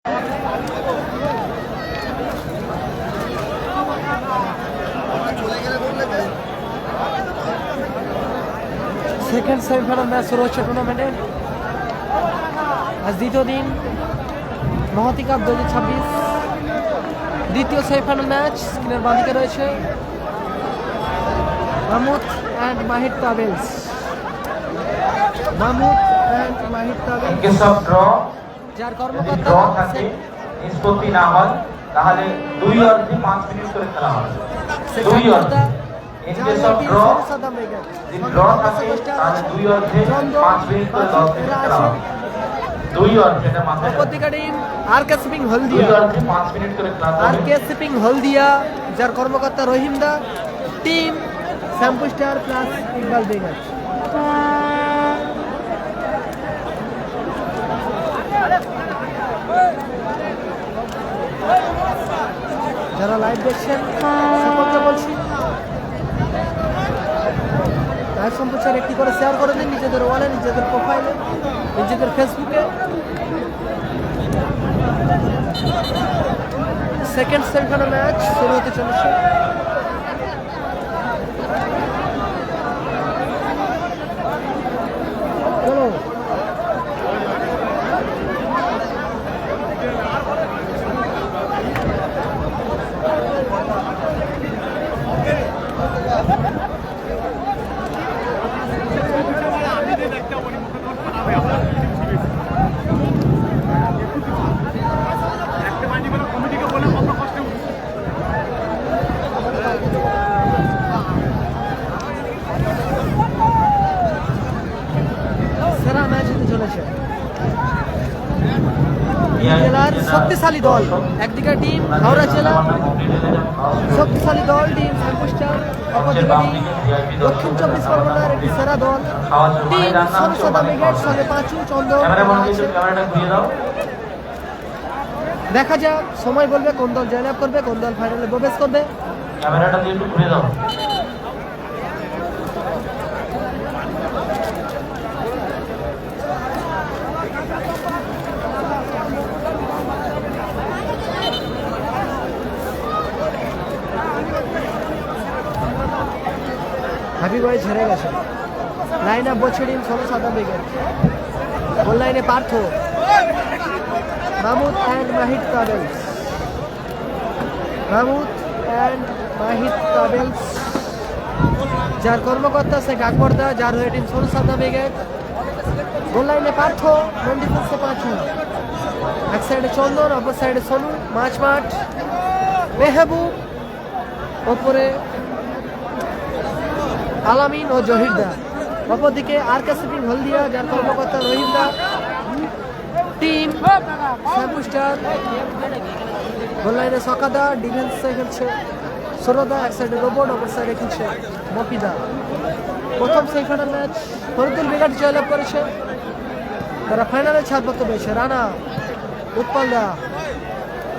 Second semifinal match শুরু হচ্ছে টুর্নামেন্টে। আজ দ্বিতীয় দিন মহতী কাপ 2026 দ্বিতীয় সেমিফাইনাল ম্যাচ। স্ক্রিনের বাঁদিকে রয়েছে Mahmud and Mahid travels. Mahmud and Mahid travels যার কর্মকর্তা নিষ্পত্তি না হয় তাহলে 2 অর্ধে 5 মিনিট করে খেলা হবে। 2 অর্ধে in case of draw, if draw থাকে তাহলে 2 অর্ধে 5 মিনিট করে 10 মিনিট খেলা হবে। 2 অর্ধে এটা মাথায় রাখবেন। প্রত্যেকটা টিম আরকে শিপিং হলদিয়া 2 অর্ধে 5 মিনিট করে খেলা হবে। আরকে শিপিং হলদিয়া যার কর্মকর্তা Rahim da, team shampoo star plus Iqbal Begum. যারা লাইভ দেখছেন সকলকে বলছি লাইভ সম্প্রচার একটি করে শেয়ার করে দিন নিজেদের ওয়ালে, নিজেদের প্রোফাইলে, নিজেদের ফেসবুকে। সেকেন্ড সেমিফাইনাল ম্যাচ শুরু হতে চলেছে। চলো সেরা ম্যাচ হতে চলেছে। জেলার শক্তিশালী দল, একদিকে টিম হাওড়া জেলা শক্তিশালী দল টিম শ্যাম্পু স্টার, অপরদিকে টিম দক্ষিণ 24 পরগনার একটি সেরা দল টিম সরস্বতা ব্রিগেড, সঙ্গে পাঁচু চন্দন। দেখা যাক সময় বলবে কোন দল জয়লাভ করবে, কোন দল ফাইনালে প্রবেশ করবে। ক্যামেরাটা দিয়ে একটু ঘুরে দাও। হাবিব ভাই ছেড়ে গেছে। লাইন আপ বলছে টিম সরস্বতা ব্রিগেড। গোল লাইনে Partha, Mahmud and Mahid travels. Mahmud and Mahid travels যার কর্মকর্তা শেখ আকবরদা, যার হয়ে টিম সরস্বতা ব্রিগেড। গোল লাইনে পার্থ, নন ডিফেন্সে পাঁচু, এক সাইডে চন্দন, অপর সাইডে সোনু, মাঠ মেহবুব, ওপরে আলামিন ও জহিরদা। অপরদিকে আরকে শিপিং হলদিয়া, যার কর্মকর্তা রহিমদা, টিম শ্যাম্পু স্টার। গোল লাইনে সকাদা, ডিফেন্সে খেলছে সরদা, এক সাইডে রোবট, অপর সাইডে খেলছে মফিদা। প্রথম সেমিফাইনাল ম্যাচ ফরিদুল ব্রিগেড জয়লাভ করেছে, তারা ফাইনালে ছাড়পত্র পেয়েছে। রানা, উৎপলদা,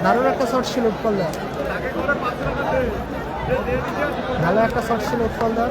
দারুণ একটা শট ছিল উৎপলদা, ভালো একটা শট ছিল উৎপলদা।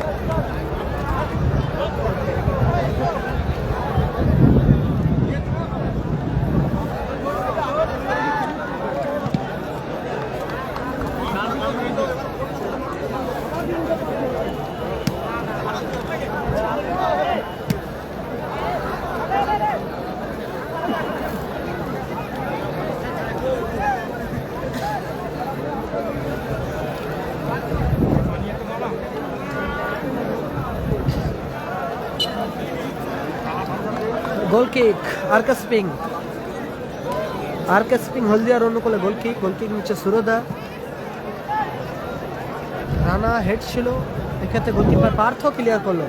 গোল কিক আরকে স্পিং হলদিয়ার অনুকূলে গোল কিক নিচ্ছে সুরদা। রানা হেড ছিল, এক্ষেত্রে গোলকিপার পার্থ ক্লিয়ার করলো।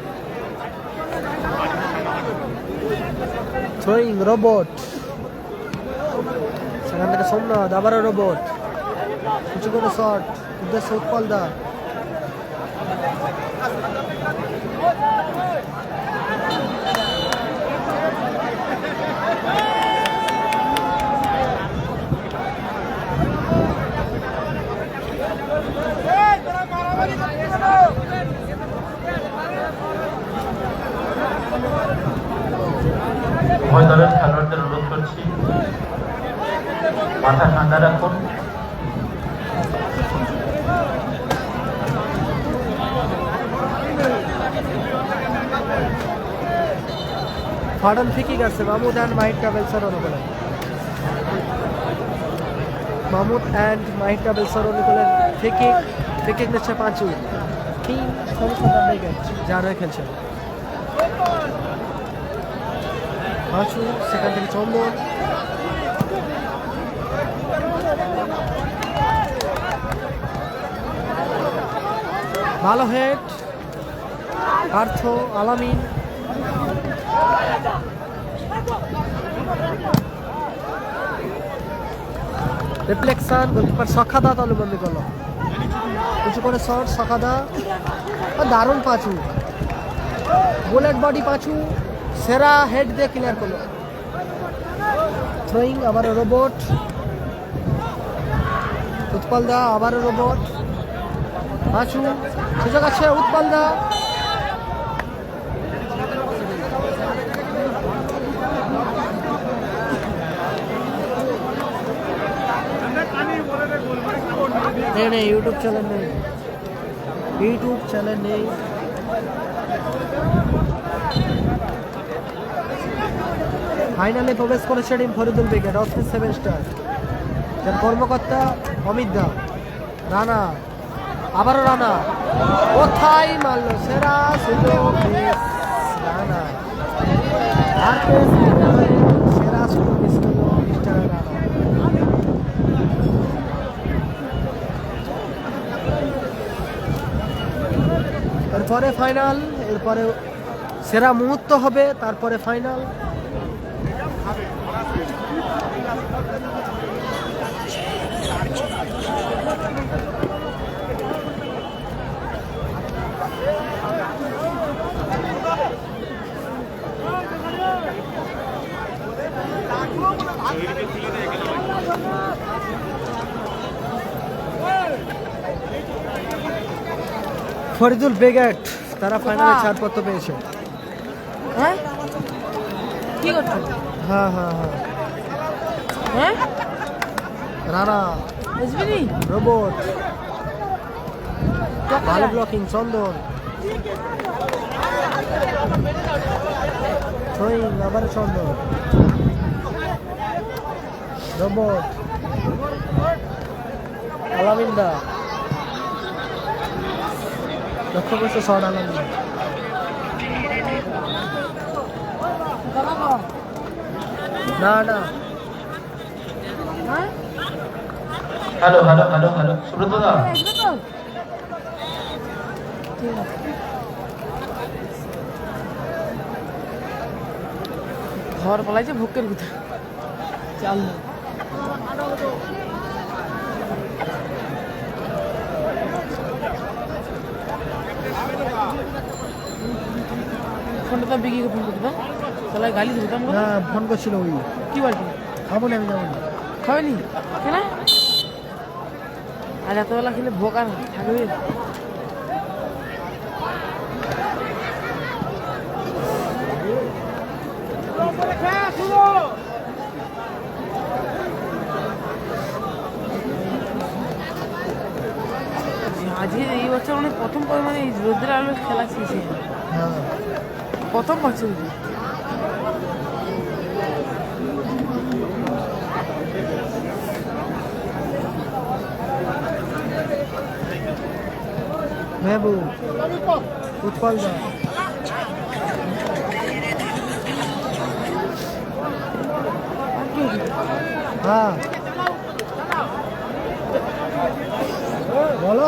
থ্রোয়িং রোবট, সেখান থেকে সোমনাথ, আবারও রোবট, কিছু করে শট, উদ্দেশ্য উৎপলদা। উভয় দলের খেলোয়াড়দের অনুরোধ করছি মাথা ঠান্ডা রাখুন। ফাডন ফিকিং আছে মাহমুদ অ্যান্ড মাহিদ ট্রাভেলসের অনুকূলে। মাহমুদ অ্যান্ড মাহিদ ট্রাভেলসের অনুকূলে ফিকিং নিচ্ছে পাঁচু। টিম সমস্যা ব্রিগেড যার হয়ে খেলছে পাঁচু, সেখান থেকে চন্দন, ভালো হেড পার্থ আলামিন, রিফ্লেকশন গোলকিপার সখাদা তালুবন্দি করলো কিছু করে শট সখাদা, দারুণ পাঁচু, বুলেট বডি পাঁচু সেরা হেড দিয়ে ক্লিয়ার করলো। থ্রোয়িং আবারও রোবট, উৎপল দা আবারও রোবট, পাঁচু সুযোগ আছে উৎপল দা, नहीं यूट्यूब चैनल नहीं ফাইনালে প্রবেশ করেছে team Faridul brigade office 7 star, যার কর্মকর্তা অমিত দা। রানা আবারও রানা কোথায় মারল, সেরা সুযোগ রানা, আর সেরা সুযোগ মিস করলো মিস্টার রানা। এরপরে ফাইনাল, এরপরে সেরা মুহূর্ত হবে, তারপরে ফাইনাল। ফরিদুল ব্রিগেড তারা ফাইনালে ছাড়পত্র পেয়েছে। হ্যাঁ কি করছো? হ্যাঁ হ্যাঁ হ্যাঁ হ্যাঁ রানা বুঝবি রোবট, ভালো ব্লকিং চন্দন, থ্রোয়িং আবার চন্দন, রোবট আলামিন্দা, লক্ষ্য করছে শট আলামিন্দা, না না hello hello hello hello Subrata da, ঘর পালাইছে ভুকের কোথায় চাল না। ফোনটা তো বিকিকে ফোন করতে তাহলে গালি দিতাম না ফোন করছিল ওই কি বলছি খাবো না আমি যাবো না। খাবেনি কেন? আর এতবেলা খেলে ভোক আর থাকবে? আজকে এই বছর মানে প্রথম মানে এই রোদ্রের আলো খেলা শেষে হ্যাঁ প্রথম বছর মেহবুব উৎপল দা হ্যাঁ বলো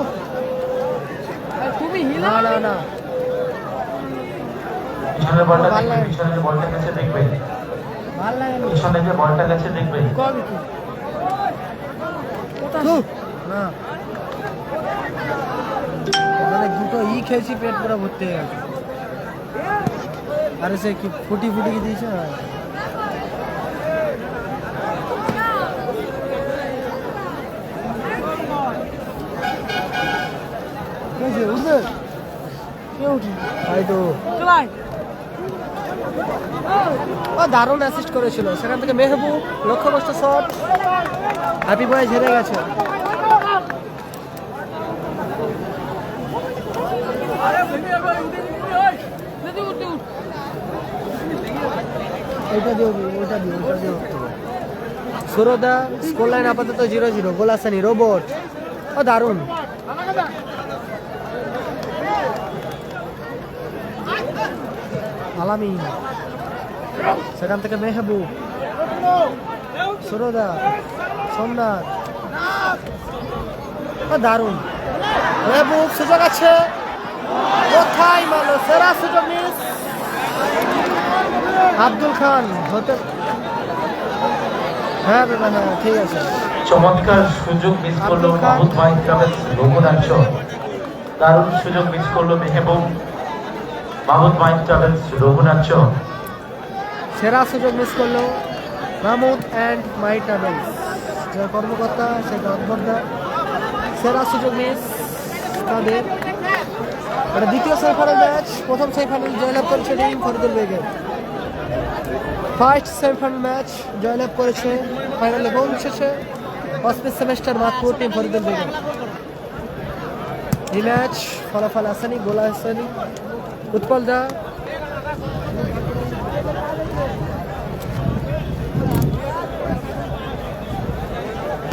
তুমি না না না পিছনের বলটা দেখবেন, পিছনের বলটা গেছে দেখবেন, ভাল লাগে না পিছনে যে বলটা গেছে দেখবেন। কবে কি না ওখানে দুটো খেয়েছি পেট পুরো ভর্তি হয়ে গেছে। আরে সে কি ফুটি কি দিয়েছে উঠবে কে উঠি তাই তো চলাই ও দারুণ অ্যাসিস্ট করেছিল, সেখান থেকে মেহবুব লক্ষ্যবস্তু শট হ্যাপি বয়েজ হেরে গেছে। ওইটা দিও, ওইটা দিও, ওইটা দিও। সুরদা স্কোর লাইন আপাতত 0-0। গোল আসেনি। রোবট, ও দারুণ। আলামিন, সেখান থেকে মেহবুব, সুরদা, সোমনাথ, দারুণ। মেহবুব, সুযোগ আছে, কোথায় মারলো, সেরা সুযোগ মিস। আব্দুল খান হতে, হ্যাঁ বেটা, হ্যাঁ ঠিক আছে। চমৎকার সুযোগ মিস করলো মাহমুদ মাহিদ ট্রাভেলস রঘুনাথ। দারুণ সুযোগ মিস করলো মেহবুব। মাহমুদ মাহিদ ট্রাভেলস রঘুনাথ। সেরা সুযোগ মিস করলো মাহমুদ অ্যান্ড মাই ট্রাভেলস, যে কর্মকর্তা সেটা অধ্যক্ষা। সেরা সুযোগ মিস তাদের। এটা দ্বিতীয় সেমিফাইনাল ম্যাচ। প্রথম সেমিফাইনাল জয়লাভ করেছে টিম ফরিদুল বেগের। ফার্স্ট সেমিফাইনাল ম্যাচ জয়লাভ করেছে, ফাইনালে পৌঁছেছে অস্পিস সেমেস্টার মাতপুর টিম ফরিদুল বেগের। এই ম্যাচ ফলাফল আসেনি, গোল আসেনি। উৎপল দা,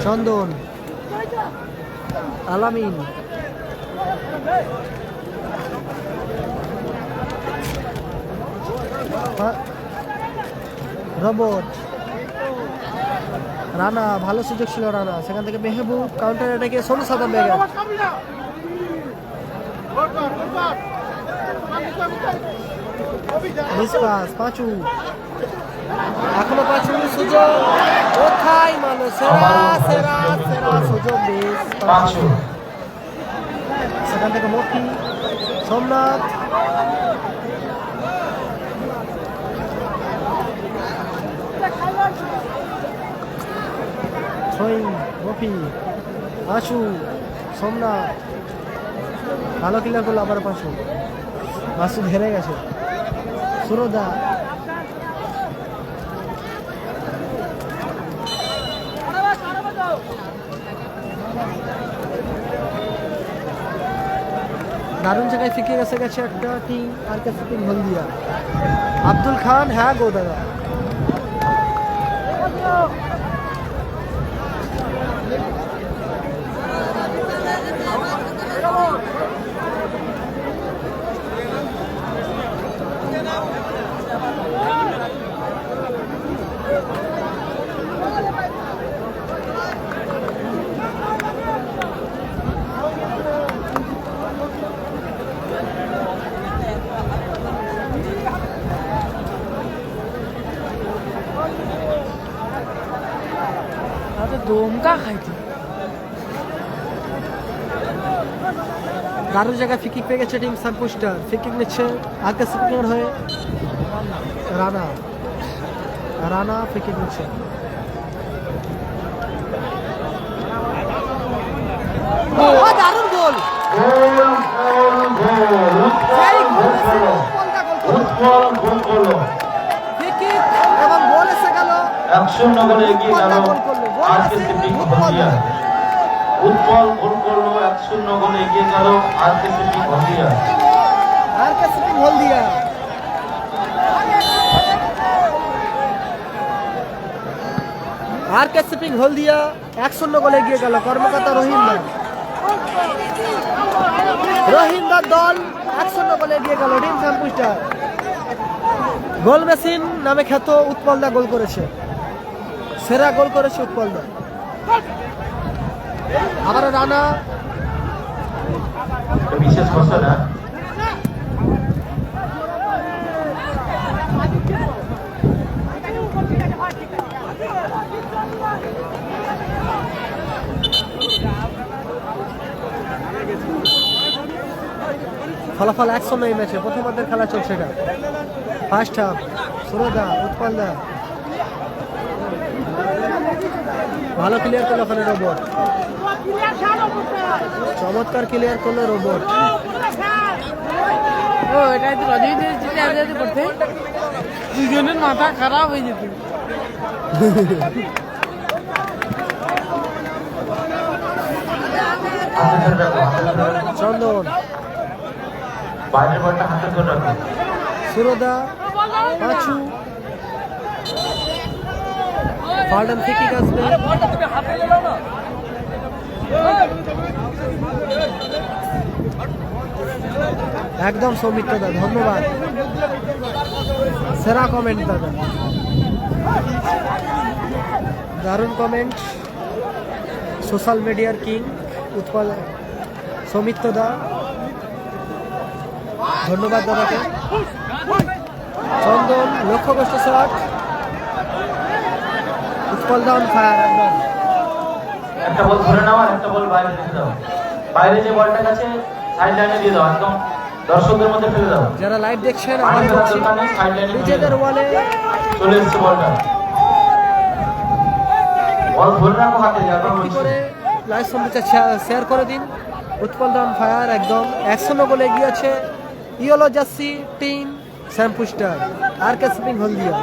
চন্দন, আলামিন, রোবট, রানা, ভালো সুযোগ ছিল রানা, সেখান থেকে মেহবুব, কাউন্টার অ্যাটাকে সোনু সাদাম বেগের। মিসপাস, পাঁচু, এখনো পাঁচু, সুযোগ কোথায় মারলো, সেরা সেরা সেরা সুযোগ মিস। সেখান থেকে মফি, সোমনাথ, মফি, পাঁচু, সোমনাথ, ভালো ক্লিয়ার করলো আবার পাঁচু। মাসুদ হেরে গেছে। সুরদা, দারুণ জায়গায় ফিকে গেছে একটা টিম আর কে ফিকিং হলদিয়া। আব্দুল খান, হ্যাঁ গো দাদা। দমকা খাইছে। দারুণ জায়গায় ফিকিং পেয়ে গেছে টিম সানপুস্টার। ফিকিং নিচ্ছে আগে স্পিকার হয়ে রানা, রানা ফিকিং নিচ্ছে। দারুণ গোল, এবং গোল এসে গেল। 1-0 গোলে এগিয়ে গেল আরকেসিপি হলদিয়া। উৎপল গোল করলো, 1-0 গোলে এগিয়ে গেল আরকেসিপি হলদিয়া। আরকেসিপি হলদিয়া। আরকেসিপি হলদিয়া 1-0 গোলে এগিয়ে গেল। কর্মকর্তা রহিমদা, রহিমদার দল 1-0 গোলে এগিয়ে গেল টিম সানপুস্টার। গোল মেশিন নামে খ্যাত উৎপলদা গোল করেছে, সেরা গোল করেছে উৎপলদা। আবার রানা, বিশেষ ঘোষণা, ফলাফল 1-0 এই ম্যাচে। প্রথমার্ধের খেলা চলছে এটা। ফার্স্ট হাফ, সুরদা, উৎপলদা, ভালো ক্লিয়ার করলো ওখানে রোবট, চমৎকার ক্লিয়ার করলো রোবট। ও এটা তো রাজনীতি করতে দুজনের মাথা খারাপ হয়ে যেত। ধরে রাখো, হাতে ধরে রাখো। চন্দন, বাইরের বলটা হাতে ধরে রাখো। সুরদা, পাঁচু, ফার্ডন থেকে আসবে। একদম সৌমিত্র দা, ধন্যবাদ, সেরা কমেন্ট দাদা, দারুণ কমেন্ট। সোশ্যাল মিডিয়ার কিং উৎপল সৌমিত্র দা, ধন্যবাদ দাদাকে। চন্দন লক্ষ্যগ্রস্ত shot, Utpal da on fire. একদম একটা বল ধরে নাও আর একটা বল বাইরে রেখে দাও। বাইরে যে বলটা আছে সাইড লাইনে দিয়ে দাও, একদম দর্শকদের মধ্যে ফেলে দাও। যারা লাইভ দেখছেন বাইরে আমার ফেলার বলছি, দরকার নেই, সাইড লাইনে নিজেদের ওয়ালে চলে এসছে বলটা। বল ধরে রাখো হাতে, যাতে কি করে লাইভ সম্প্রচার শেয়ার করে দিন। উৎপল দা অন ফায়ার, একদম 100 গোলে এগিয়ে আছে yellow jersey team shampoo star R K shipping Haldia.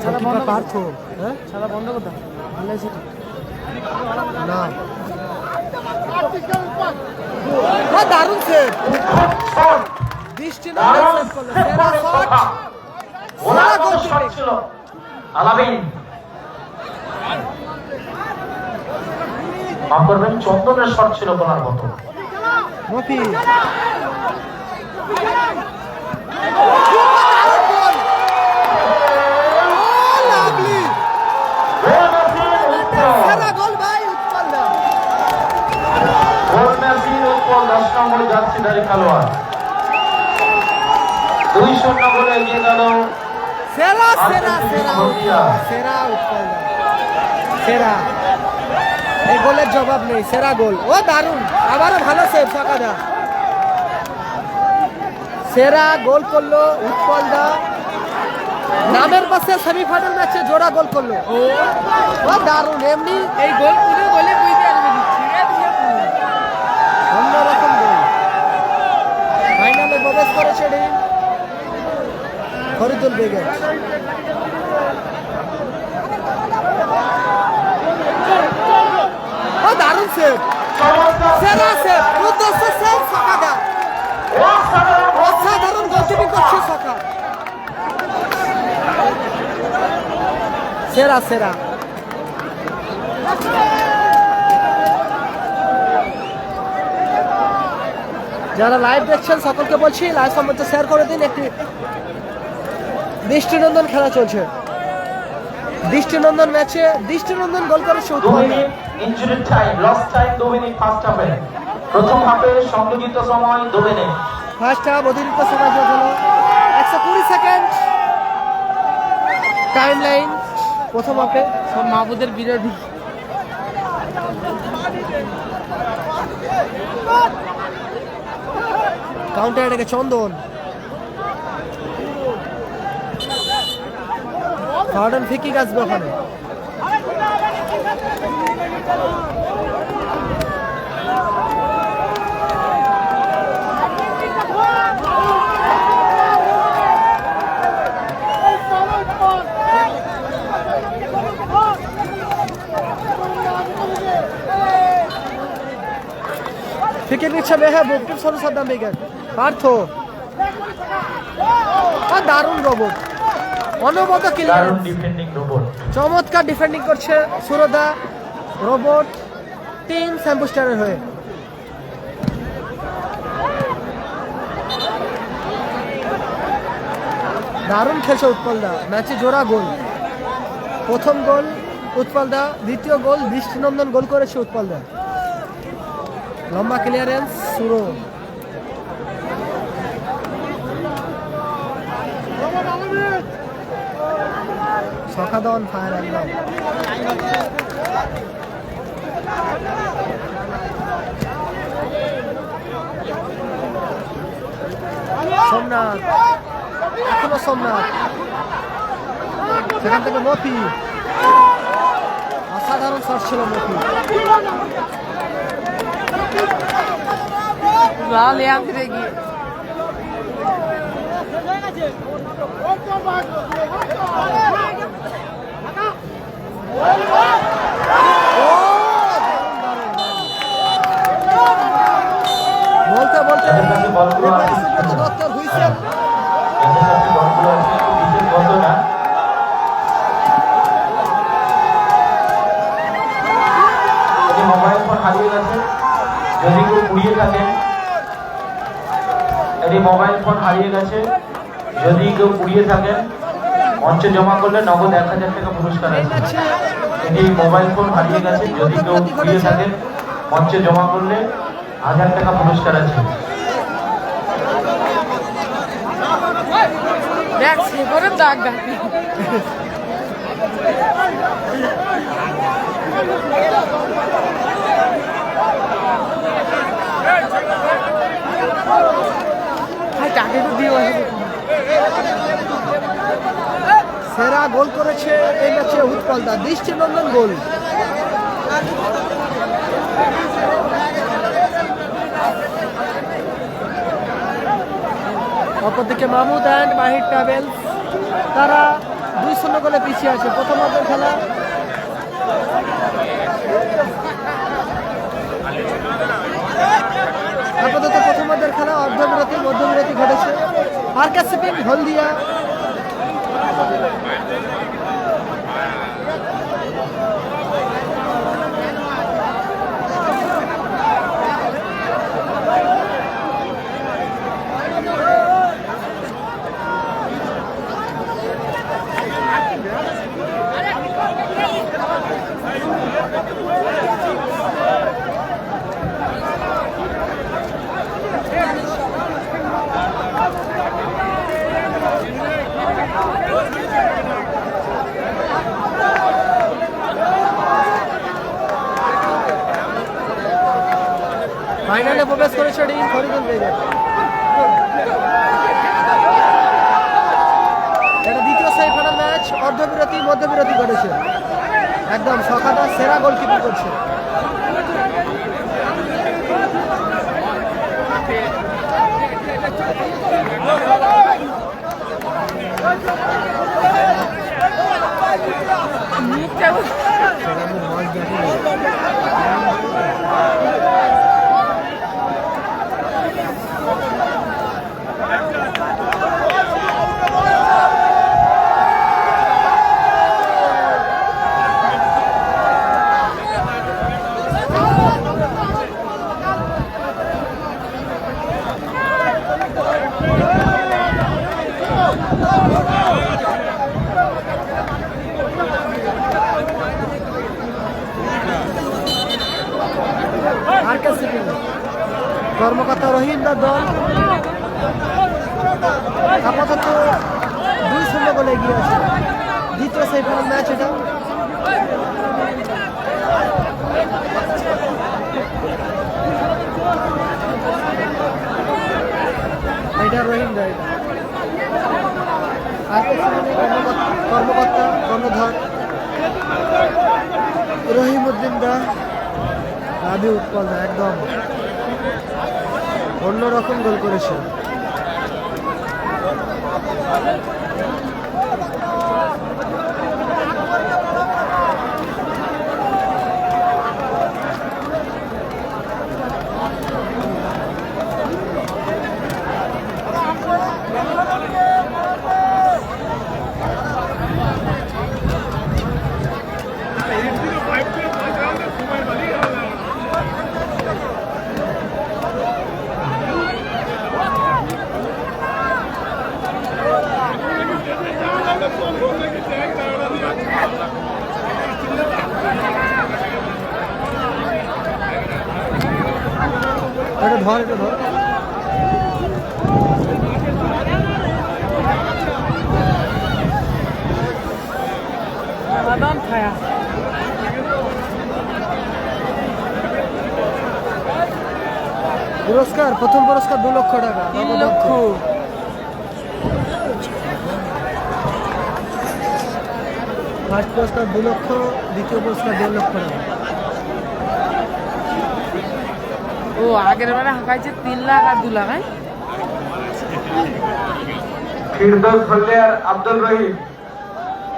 Goalkeeper Partha, হ্যাঁ ছাড়া বন্ধ করতে ভালো আছে না, দারুণ সেভ, দৃষ্টি না সেভ করলো, সেরা শট, সেরা গোলকিপিং। ছিল আলামিন, মাফ করবেন, চন্দনের শট ছিল বলার মতো। মফি সেরা গোল ভাই উৎপল দা। গোল মেসি উৎপল 10 নম্বরে জার্সিধারী খেলোয়াড় 2-0 গোলে এগিয়ে গেল। সেরা সেরা সেরা সেরা উৎপল দা, সেরা, এই গোলের জবাব নেই, সেরা গোল। ও দারুণ, আবারও ভালো সেভ সাকাদা, সেরা গোল করলো উৎপল দা। নামের পাশে সেমিফাইনাল ম্যাচে জোড়া গোল করলো, ও দারুণ। এমনি এই গোল পুরো গোলে বুঝতে পারবে ঠিক আছে অন্যরকম গোল, ফাইনালে প্রবেশ করেছে টিম ফরিদুল বেগম। ও দারুণ সেভ, সেরা সেভ, উদ্দেশ্য সেভ সাকাদা, অসাধারণ গোলকিপিং করছে সাকা, সেরা সেরা। যারা লাইভ দেখছেন সকলকে বলছি লাইভ সম্বন্ধে শেয়ার করে দিন। একটি দৃষ্টিনন্দন খেলা চলছে, দৃষ্টিনন্দন ম্যাচে দৃষ্টিনন্দন গোল করেছে 2 Utpal da. Minute injury time, loss time 2 minute first হাফে। প্রথম হাফে সংযোজিত সময় 2 মিনিট। ফার্স্ট হাফ অতিরিক্ত সময় যোগ হলো 120 সেকেন্ড। টাইম লাইন প্রথম হাফে সব মাহবুদের বিরোধী কাউন্টার এটাকে চন্দন, গার্ডেন ফিকি আসবে ওখানে। ফিকে নিচ্ছে মেহবুব, খুব সরু সাদ্দাম বেগেন, পার্থ, দারুণ রোবট, অনবদ্য দারুণ ক্লিয়ারেন্স, ডিফেন্ডিং রোবট। চমৎকার ডিফেন্ডিং করছে সুরদা রোবট টিম শ্যাম্পু স্টারের হয়ে। দারুণ খেলছে উৎপল দা, ম্যাচে জোড়া গোল, প্রথম গোল উৎপল দা, দ্বিতীয় গোল দৃষ্টিনন্দন গোল করেছে উৎপল দা। লম্বা ক্লিয়ারেন্স সুরো, সখাদন ফায়ার একদম। সোমনাথ, এখনো সোমনাথ, সেখান থেকে মফি, অসাধারণ শট ছিল মফি। লাল ইয়াদ রেগি যদি কেউ কুড়িয়ে থাকেন, এটি মোবাইল ফোন হারিয়ে গেছে, যদি কেউ কুড়িয়ে থাকেন মঞ্চে জমা করলে নগদ 1000 টাকা পুরস্কার এই আছে। ম্যাচে এটি মোবাইল ফোন হারিয়ে গেছে, যদি কেউ কুড়িয়ে থাকেন মঞ্চে জমা করলে 1000 টাকা পুরস্কার আছে। দেখ সে করে দাগ ডাকি টাকে তো দিয়ে আসবে। সেরা গোল করেছে এই ম্যাচে উৎপলদা, দৃষ্টিনন্দন গোল। অপরদিকে মাহমুদ অ্যান্ড মাহির ট্রাভেলস, তারা 2-0 গোলে পিছিয়ে আছে প্রথমার্ধের খেলা। আপাতত প্রথমার্ধের খেলা অর্ধবিরতি মধ্যবিরতি ঘটেছে। আরকেএস শিপিং হলদিয়া ফাইনালে প্রবেশ করেছে টিম ফরিদুল বেগম। এটা দ্বিতীয় সেমিফাইনাল ম্যাচ, অর্ধবিরতি মধ্যবিরতি ঘটেছে। একদম সকাদা সেরা গোলকিপিং করছে। আরকেএস শিপিং কর্মকর্তা রহিমদার দল আপাতত 2-0 গোলে এগিয়ে আছে। দ্বিতীয় সেমিফাইনাল ম্যাচ এটা। এটা রহিমদা, এটা আরকেএস শিপিং কর্মকর্তা কর্ণধার রহিমউদ্দিন দা, রাবি উৎপল দা একদম অন্যরকম গোল করেছে। এটা ধর, এটা ধর। বাদাম খায়া পুরস্কার, প্রথম পুরস্কার 2 লক্ষ টাকা। 3 লক্ষ। ফার্স্ট পুরস্কার 2 লক্ষ, দ্বিতীয় পুরস্কার 1.5 লক্ষ টাকা। ও আগের বারে হাঁকাইছে 3 লাখ আর 2 লাখ। ফিরদৌস হলদিয়ার আব্দুল রহিম,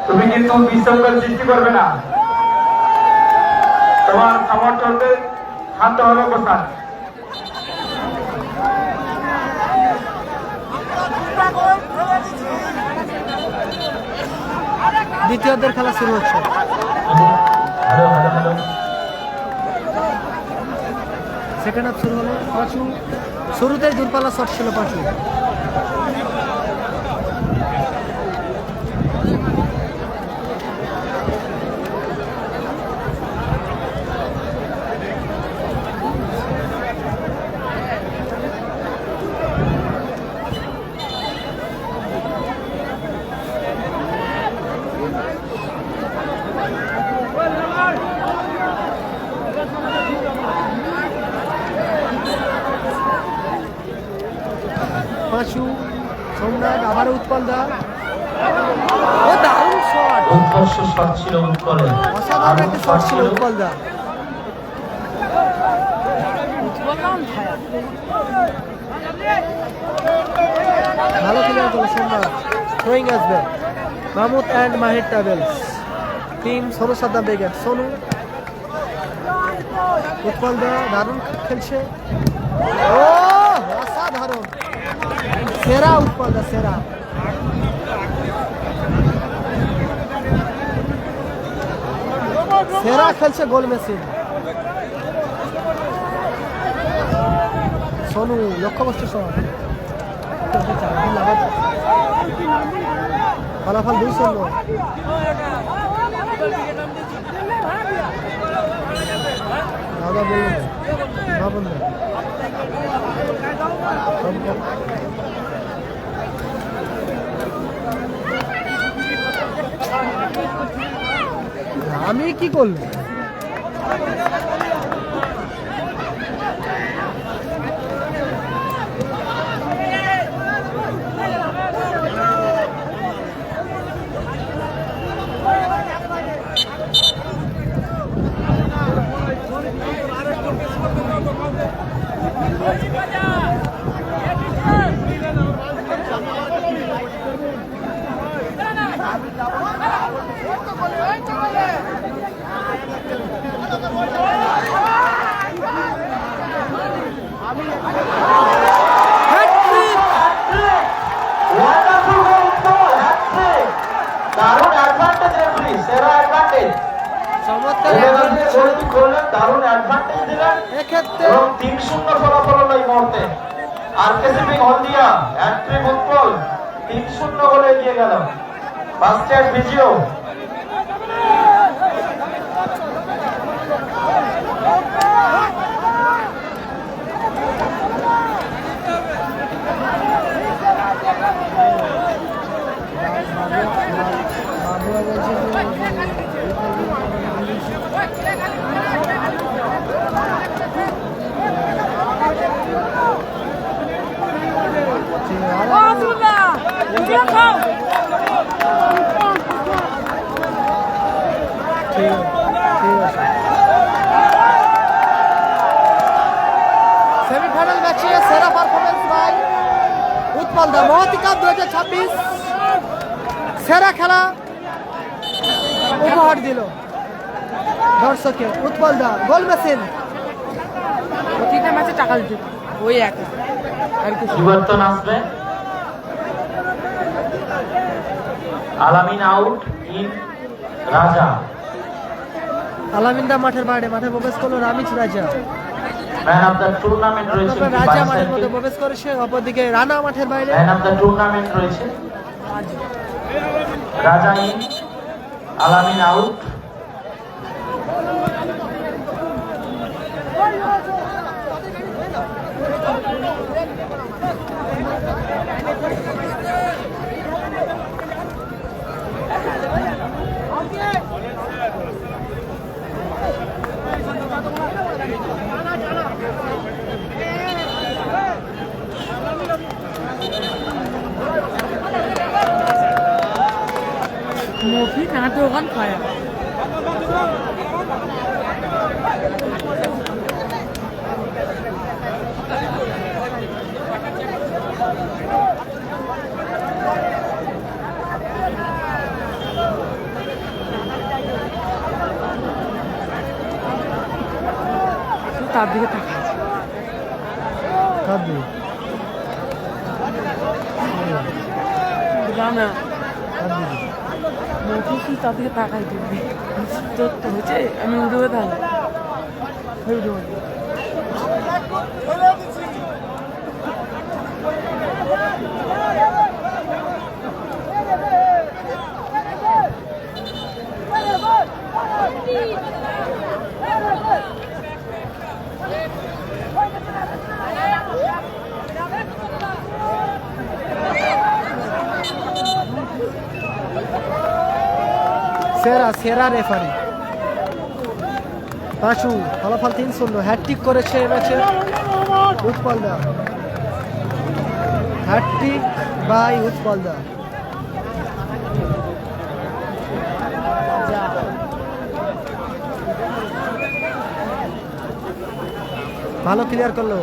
তুমি কিন্তু বিশৃঙ্খল সৃষ্টি করবে না, তোমার সমর্থকদের শান্তভাবে বসান। দ্বিতীয়দের খেলা শুরু হচ্ছে। সেকেন্ড হাফ শুরু হলো। পাঁচু শুরুতেই দূরপাল্লা শট ছিল পাঁচু। পাঁচু সম্রাট আবারও উৎপল দা। ও দারুণ শট, উৎকর্ষ শট ছিল উৎকলের, অসাধারণ একটা শট ছিল উৎপল দা। ভালো ক্লিয়ার করলো সম্রাট। থ্রোয়িং আসবে Mahmud and Mahir travels team Sonu Saddam brigade. Sonu Utpal da দারুণ খেলছে। ও অসাধারণ, সেরা উৎপল দা, সেরা। সেরা খেলছে গোল মেশিন। সোনু লক্ষ্যবস্তু শট, ফলাফল 2-0। দাদা বললেন না বললেন আমি কি করলাম? দারুণ অ্যাডভান্টেজ রেফারি, সেরা অ্যাডভান্টেজ। চমৎকার গোলটি করলেন, দারুণ অ্যাডভান্টেজ দিলেন এক্ষেত্রে। এবং 3-0 ফলাফল হলো এই মুহূর্তে। আরকেসিপি হলদিয়া হ্যাট্রিক উৎপল 3-0 গোলে এগিয়ে গেল। ফার্স্ট এড ভিজিও সেমিফাইনাল ম্যাচে সেরা performance by Utpal da. Mahati cup 2026 সেরা খেলা উপহার দিল দর্শককে। Utpal da goal machine. প্রতিটা ম্যাচে টাকা দিতে ওই একা আর কিছু। পরিবর্তন আসবে। আলামিন আউট, ইন রাজা। আলামিন দা মাঠের বাইরে, মাঠে প্রবেশ করলো রামিজ রাজা। ম্যান অফ দ্য টুর্নামেন্ট রয়েছে রাজা মাঠের মধ্যে প্রবেশ করেছে, অপরদিকে রানা মাঠের বাইরে। ম্যান অফ দ্য টুর্নামেন্ট রয়েছে রাজা, ইন আলামিন আউট। মুভি নাটক ওখান খায়া তার দিকে তাকা না মুভি তার দিকে তাকাই দিবি তোর তো হচ্ছে আমি উঠে থাকবো সেরা রেফারি পাঁচু, ফলাফল 3-0। হ্যাটট্রিক করেছে এই ম্যাচে উৎপল দা। হ্যাটট্রিক বাই উৎপল দা। ভালো ক্লিয়ার করলো।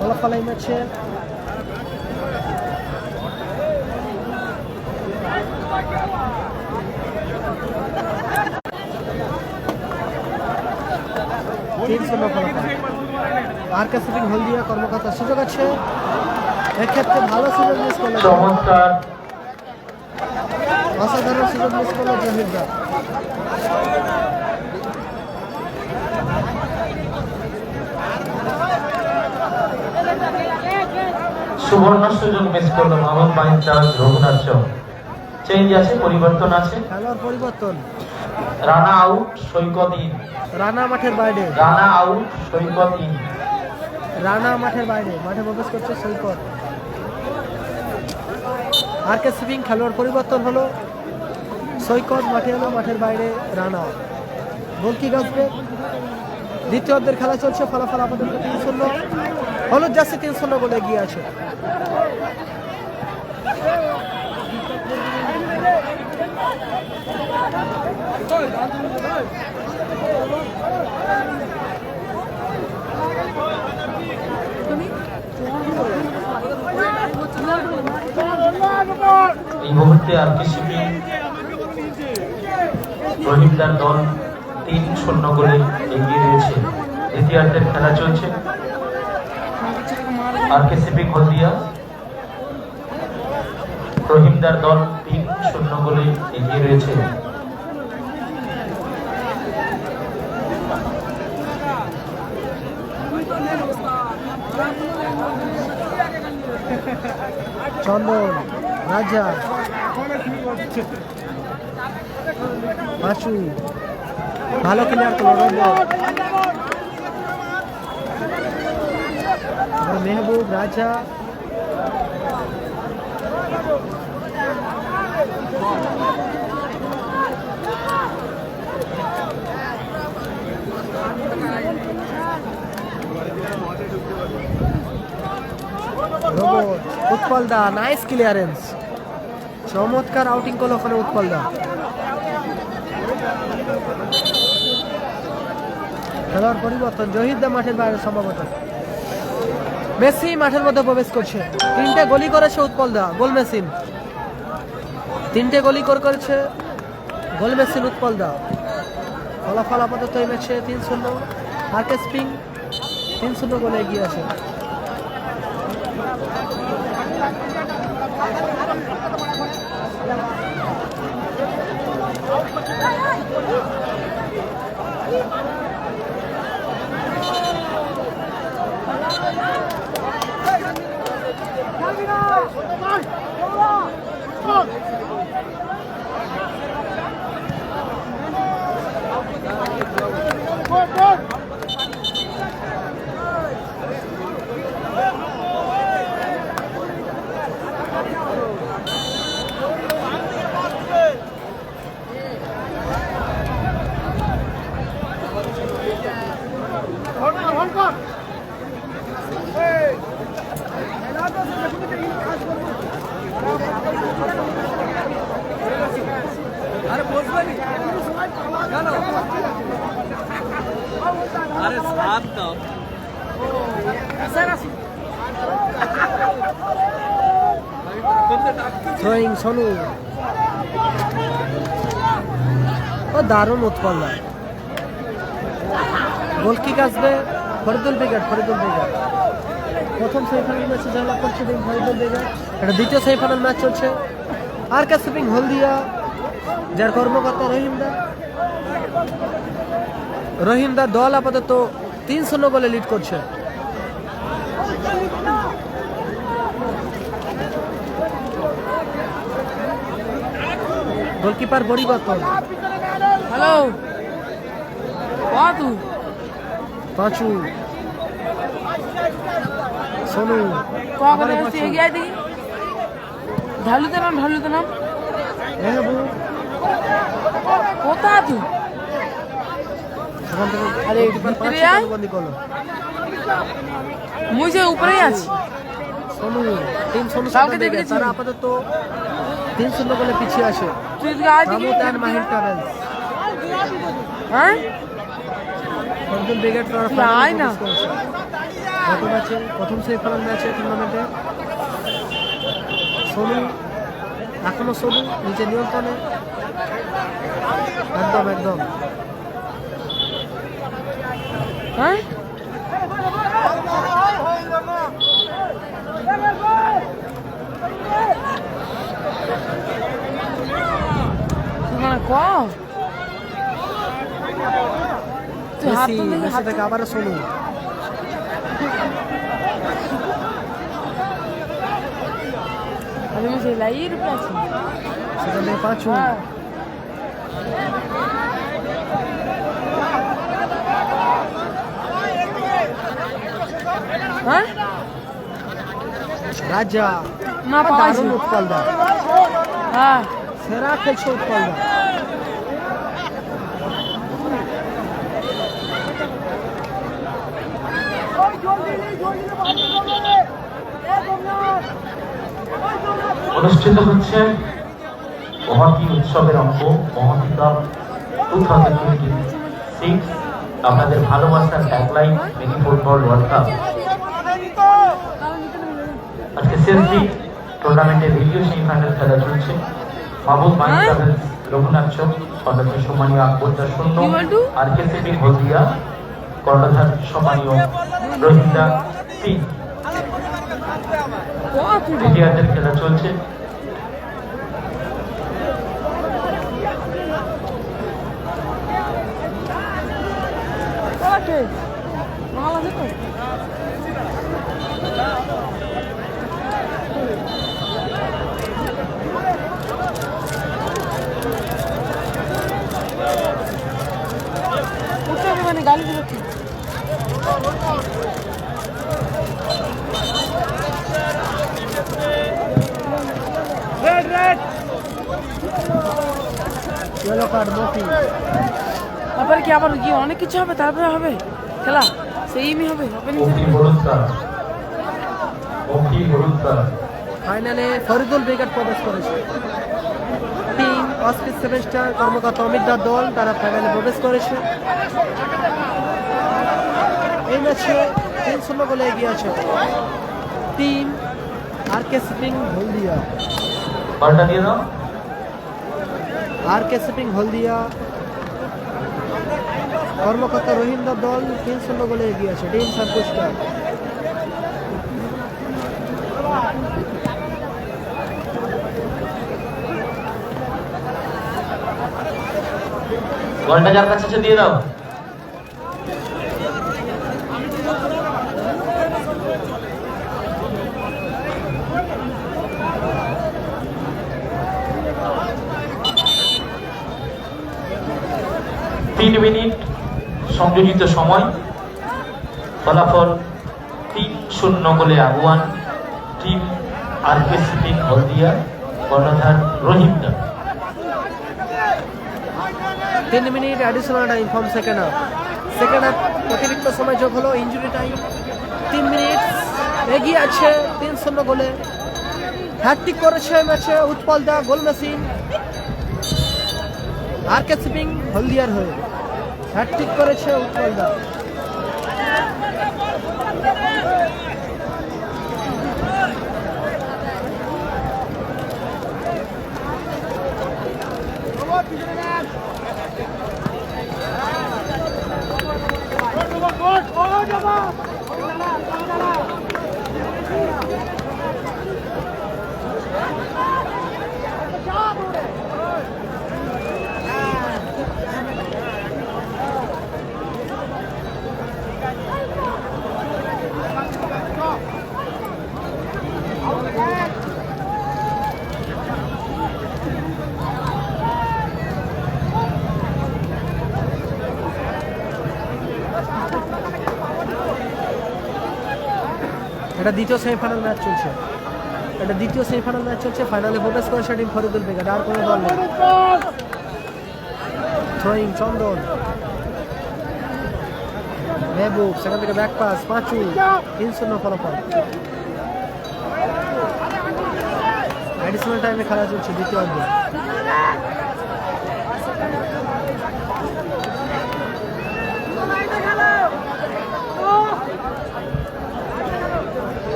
ফলাফল এই ম্যাচে আরকে শুটিং হলদিয়া কর্মকর্তা সুযোগ আছে, এক্ষেত্রে ভালো সুযোগ মিস করলো, চমৎকার অসাধারণ সুযোগ মিস করলো জহিরদা। সুবর্ণ সুযোগ মিস করলো মোহাম্মদ মাহিন চাঁদ রঘুনাথ চক। চেঞ্জ আছে, পরিবর্তন আছে। খেলোয়াড় পরিবর্তন, Rana out, Saikat in. Rana মাঠের বাইরে, Rana out, Saikat in. Rana মাঠের বাইরে, মাঠে প্রবেশ করছে সৈকত। আরকে সুইং খেলোয়াড় পরিবর্তন হলো, সৈকত মাঠে এলো, মাঠের বাইরে রানা। গোল কি আসবে? দ্বিতীয় অর্ধের খেলা চলছে, ফলাফল আপাতত 3-0। হলুদ জার্সি 3-0 বলে এগিয়ে আছে। এই মুহূর্তে আরকে শিপিং রহিমদার দল 3-0 গোলে এগিয়ে রয়েছে। দ্বিতীয়ার্ধের খেলা চলছে। আরকে শিপিং হলদিয়া রহিমদার দল 3-0 গোলে এগিয়ে রয়েছে। চন্দন, রাজা, পাঁচু, ভালো ক্লিয়ার করলো মেহবুব, রাজা, রোবট, উৎপল দা, নাইস ক্লিয়ারেন্স, চমৎকার আউটিং করলো ওখানে উৎপল দা। খেলোয়াড় পরিবর্তন, জহির দা মাঠের বাইরে সম্ভবত। মেসি মাঠের মধ্যে প্রবেশ করছে। 3টে গোলি করেছে উৎপল দা, গোল মেশিন। 3টে গোলি করেছে, গোল মেশিন উৎপল দা। ফলাফল আপাতত এই ম্যাচে 3-0। আরকে স্পিং 3-0 গোলে এগিয়ে আছে। থ্রোয়িং সোনু, ও দারুণ উৎপল দা। গোল কিক আসবে ফরিদুল বেগার। প্রথম সেমিফাইনাল ম্যাচে জয়লাভ করছে ফরিদুল বেগার। এটা দ্বিতীয় সেমিফাইনাল ম্যাচ চলছে। আরকে শিপিং হলদিয়া যার কর্মকর্তা রহিম দা দল আপাতত 3-0 গোলে লিড করছে। গোলকিপার পরিবর্তন। হ্যালো কত পাঁচু সোনু কখন এসে এগিয়ে আয় দেখি ঢালুতে নাম মেহবু কোথা তুই সেখান থেকে আরে গোলকিপার ভিতরে পাঁচু আয়। গোলবন্দি করলো। মুই যে উপরেই আছি সোনু টিম সোনু কালকে সাদা দেখেছি। তারা আপাতত 3-0 গোলে পিছিয়ে আসে। তুই এদিকে আয় দেখি মাহমুদ অ্যান্ড মাহিন ট্রাভেলস হ্যাঁ ফরদুল ব্রিগেড তারা তুই ফাইনালে আয় না। প্রবেশ করেছে। গত ম্যাচে প্রথম সেমিফাইনাল ম্যাচে টুর্নামেন্টে সোনু এখনো সোনু নিজের নিয়ন্ত্রণে একদম হ্যাঁ তুই মানে ক তুই হাত মেসি তুল দেখি মেসি হাত থেকে আবার সোনু আমি সেই লাইয়ের উপরে আছি সেখানে পাঁচু হ্যাঁ হ্যাঁ রাজা না পাওয়াইছি দারুণ উৎপল দা হ্যাঁ সেরা খেলছে উৎপল দা অনুষ্ঠিত হচ্ছে মহাতি উৎসবের অঙ্ক মহাতি কাপ 2026 আপনাদের ভালোবাসার tagline mini football world cup. আজকে শেষ দিন টুর্নামেন্টের ভিডিও সেমিফাইনাল খেলা চলছে। মাহবুব মাহিন ট্রাভেলস রঘুনাথ চক সদস্য সম্মানীয় আকবর 0 আর কেসিপি হলদিয়া কর্ণধার সম্মানীয় রোহিঙ্গা 3 তৃতীয়ার্ধের খেলা চলছে। মাল আছে তো মানে গালি দিল কি ইয়েলো কার্ড মফি তারপরে কি আবার কি অনেক কিছু হবে তারপরে হবে খেলা সেইমই হবে ওপেনিং ফাইনালে ফরিদুল ব্রিগেড প্রবেশ করেছে। টিম অস্ট্রিচ 7 স্টার কর্মকর্তা অমিত দার দল তারা ফাইনালে প্রবেশ করেছে। এই ম্যাচে 3-0 গোলে এগিয়ে আছে টিম আরকে শিপিং হলদিয়া। বলটা দিয়ে দাও। আরকে শিপিং হলদিয়া কর্মকর্তা রহিম দার দল 3-0 গোলে এগিয়ে আছে টিম সার্কুস্টার। বলটা যার কাছে আছে দিয়ে দাও। তিন মিনিট সংযোজিত সময়, ফলাফল 3-0 গোলে আগুয়ান টিম আরকে শিপিং হলদিয়া কর্ণধার রহিম দা। 3 minute additional time from second half অতিরিক্ত সময় যোগ হলো ইঞ্জুরি টাইম। 3 মিনিট এগিয়ে আছে 3-0 গোলে। হ্যাটট্রিক করেছে ম্যাচে Utpal da goal machine আরকে shipping হলদিয়ার হয়ে হ্যাটট্রিক করেছে উৎপল দা। এটা দ্বিতীয় সেমিফাইনাল ম্যাচ চলছে। এটা দ্বিতীয় সেমিফাইনাল ম্যাচ চলছে। ফাইনালে প্রবেশ করেছে টিম ফরিদুল বেগা। আর কোনো দল নেই। থ্রোয়িং চন্দন, মেহবুব, সেখান থেকে ব্যাক পাস, পাঁচু, 3-0 ফলাফল। অ্যাডিশনাল টাইমে খেলা চলছে দ্বিতীয় অর্ধে।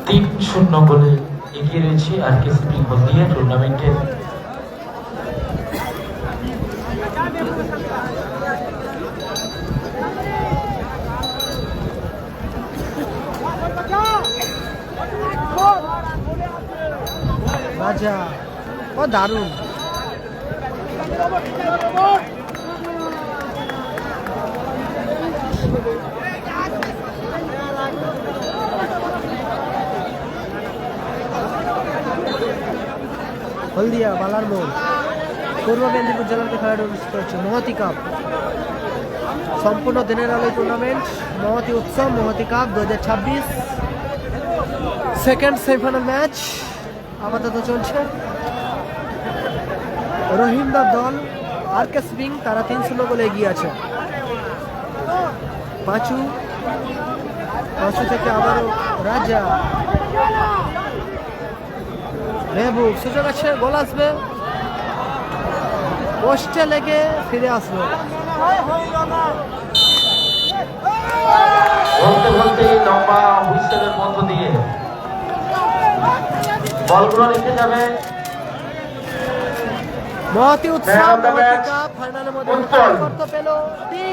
তিন 0 গোলে এগিয়ে রয়েছে আরকেসিপি হলদিয়া টুর্নামেন্টের রাজা। ও দারুণ। হলদিয়া বালার মোড় পূর্ব মেদিনীপুর জেলার খেলাটি অনুষ্ঠিত হচ্ছে মহতি কাপ। সম্পূর্ণ দিনের আলোয় টুর্নামেন্ট মহতি উৎসব মহতি কাপ 2026 সেকেন্ড সেমিফাইনাল ম্যাচ আপাতত চলছে। রহিমদার দল আরকে স্পিং তারা 3-0 গোলে এগিয়ে আছে। পাঁচু থেকে আবারও রাজা, মেহবুব, সুযোগ আছে, গোল আসবে, পোস্টে লেগে ফিরে আসবে। বলতে বলতে লম্বা হুইসেলের মধ্য দিয়ে বলগুলো রেখে যাবে মহতি উৎসব মহতি কাপ ফাইনালের মধ্যে করতে পেল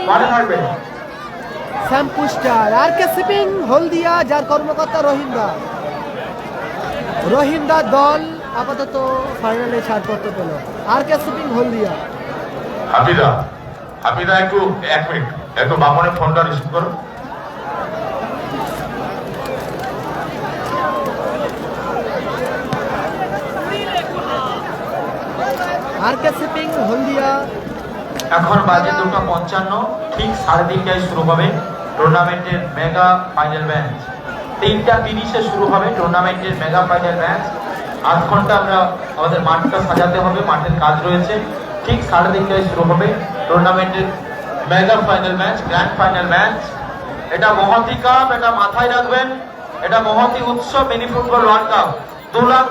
মানে থাকবে স্যাম পুস্টার। আরকে শিপিং হলদিয়া যার কর্মকর্তা রহিমদার দল আপাতত ফাইনালে ছাড় করতে পেল। আরকে শিপিং হলদিয়া। হাফিদা একটু 1 মিনিট একটু বামনের ফোনটা রিসিভ করো। আরকে শিপিং হলদিয়া। এখন বাজে 2:55, ঠিক 3:30টায় শুরু হবে টুর্নামেন্টের মেগা ফাইনাল ম্যাচ। 3:30-এ শুরু হবে টুর্নামেন্টের মেগা ফাইনাল ম্যাচ। 8 ঘন্টা আমরা আমাদের মাঠটা সাজাতে হবে, মাঠের কাজ রয়েছে। ঠিক 3:30টায় শুরু হবে টুর্নামেন্টের mega final match, grand final match. এটা মহতি কাপ, এটা মাথায় রাখবেন। এটা মহতি উৎসব mini football world cup 2 lakh